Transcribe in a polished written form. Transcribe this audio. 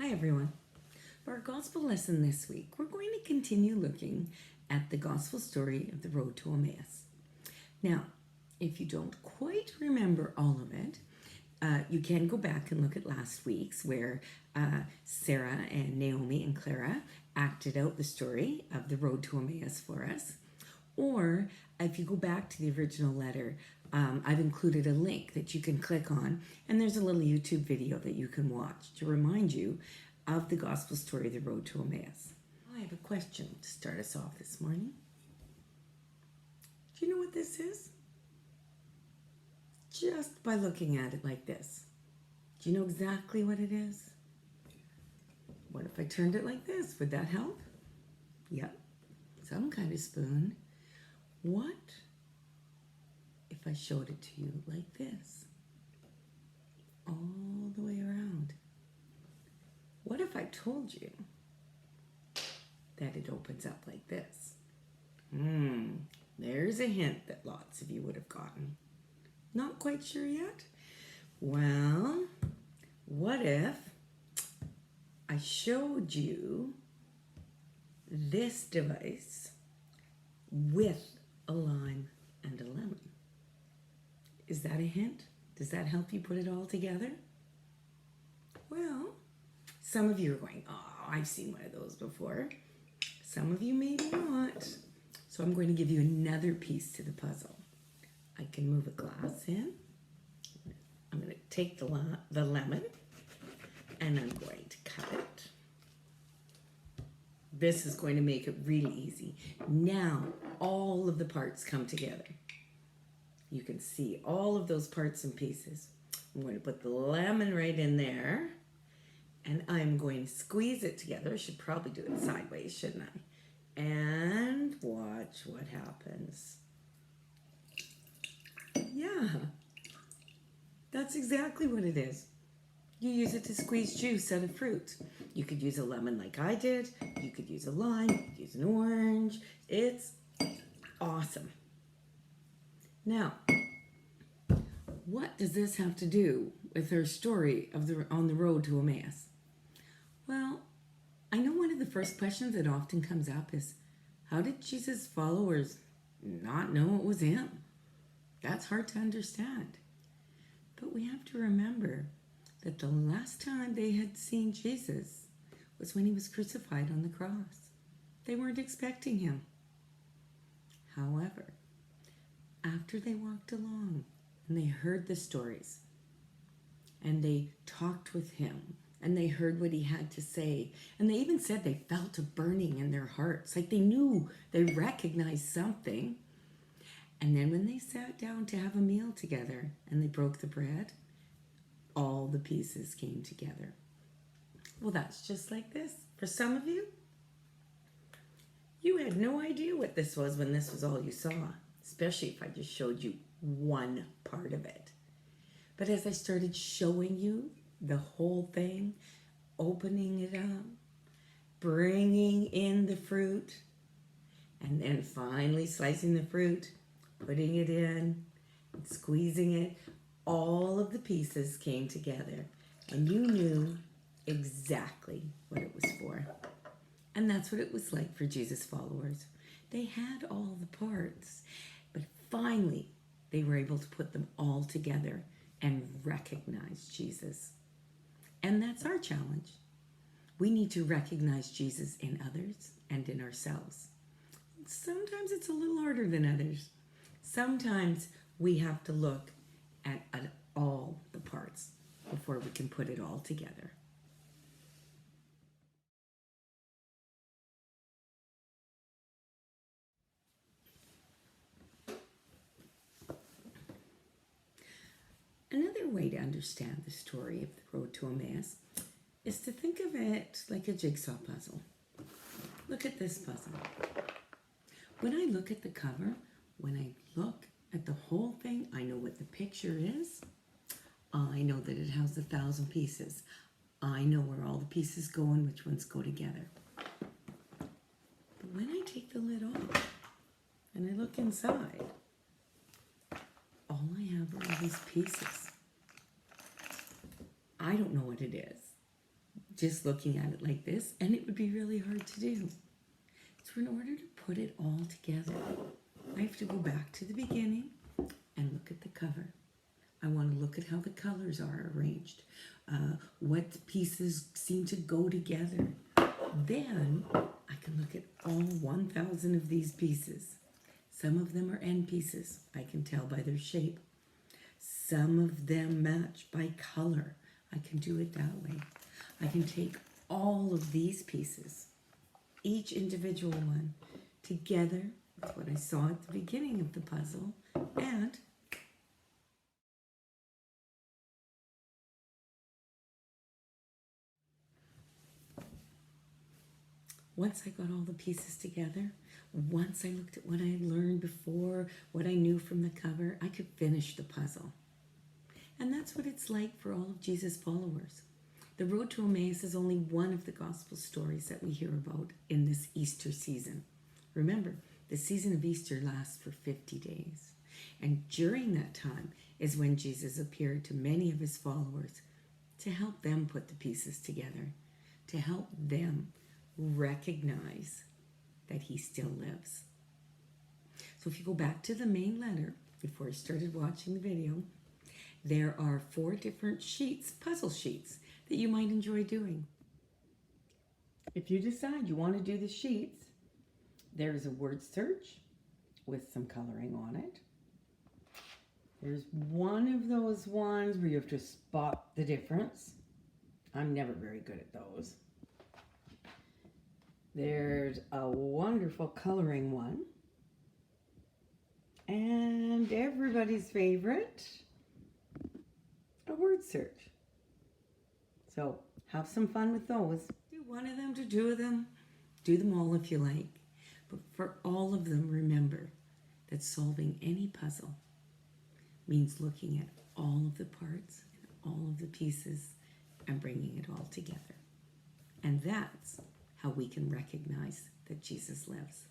Hi everyone. For our gospel lesson this week, we're going to continue looking at the gospel story of the road to Emmaus. Now, if you don't quite remember all of it, you can go back and look at last week's where Sarah and Naomi and Clara acted out the story of the road to Emmaus for us. Or if you go back to the original letter, I've included a link that you can click on, and there's a little YouTube video that you can watch to remind you of the gospel story, The Road to Emmaus. I have a question to start us off this morning. Do you know what this is? Just by looking at it like this. Do you know exactly what it is? What if I turned it like this? Would that help? Yep, some kind of spoon. What if I showed it to you like this? All the way around. What if I told you that it opens up like this? There's a hint that lots of you would have gotten. Not quite sure yet? Well, what if I showed you this device with a lime and a lemon? Is that a hint? Does that help you put it all together? Well, some of you are going, oh, I've seen one of those before. Some of you maybe not. So I'm going to give you another piece to the puzzle. I can move a glass in. I'm going to take the lemon and I'm going to cut it. This is going to make it really easy. Now all of the parts come together. You can see all of those parts and pieces. I'm going to put the lemon right in there and I'm going to squeeze it together. I should probably do it sideways, shouldn't I? And watch what happens. Yeah, that's exactly what it is. You use it to squeeze juice out of fruit. You could use a lemon like I did. You could use a lime, you could use an orange. It's awesome. Now, what does this have to do with our story of on the road to Emmaus? Well, I know one of the first questions that often comes up is, how did Jesus' followers not know it was him? That's hard to understand. But we have to remember that the last time they had seen Jesus was when he was crucified on the cross. They weren't expecting him. However, after they walked along and they heard the stories and they talked with him and they heard what he had to say, and they even said they felt a burning in their hearts, like they knew, they recognized something. And then when they sat down to have a meal together and they broke the bread, all the pieces came together. Well, that's just like this. For some of you, you had no idea what this was when this was all you saw, especially if I just showed you one part of it. But as I started showing you the whole thing, opening it up, bringing in the fruit, and then finally slicing the fruit, putting it in, and squeezing it, all of the pieces came together and you knew exactly what it was for. And that's what it was like for Jesus' followers. They had all the parts, but finally they were able to put them all together and recognize Jesus. And that's our challenge. We need to recognize Jesus in others and in ourselves. Sometimes it's a little harder than others. Sometimes we have to look at all the parts before we can put it all together. Another way to understand the story of the road to Emmaus is to think of it like a jigsaw puzzle. Look at this puzzle. When I look at the cover, when I look at the whole thing, I know what the picture is. I know that it has 1,000 pieces. I know where all the pieces go and which ones go together. But when I take the lid off and I look inside, all I have are all these pieces. I don't know what it is. just looking at it like this, and it would be really hard to do. So in order to put it all together, I have to go back to the beginning and look at the cover. I want to look at how the colors are arranged, what pieces seem to go together. Then I can look at all 1,000 of these pieces. Some of them are end pieces. I can tell by their shape. Some of them match by color. I can do it that way. I can take all of these pieces, each individual one, together with what I saw at the beginning of the puzzle, and once I got all the pieces together, once I looked at what I had learned before, what I knew from the cover, I could finish the puzzle. And that's what it's like for all of Jesus' followers. The road to Emmaus is only one of the gospel stories that we hear about in this Easter season. Remember, the season of Easter lasts for 50 days. And during that time is when Jesus appeared to many of his followers to help them put the pieces together, to help them recognize that he still lives. So if you go back to the main letter, before I started watching the video, there are 4 different sheets, puzzle sheets, that you might enjoy doing. If you decide you want to do the sheets, there's a word search with some coloring on it. There's one of those ones where you have to spot the difference. I'm never very good at those. There's a wonderful coloring one. And everybody's favorite, a word search. So have some fun with those. Do one of them, do 2 of them. Do them all if you like. But for all of them, remember that solving any puzzle means looking at all of the parts and all of the pieces and bringing it all together. And that's how we can recognize that Jesus lives.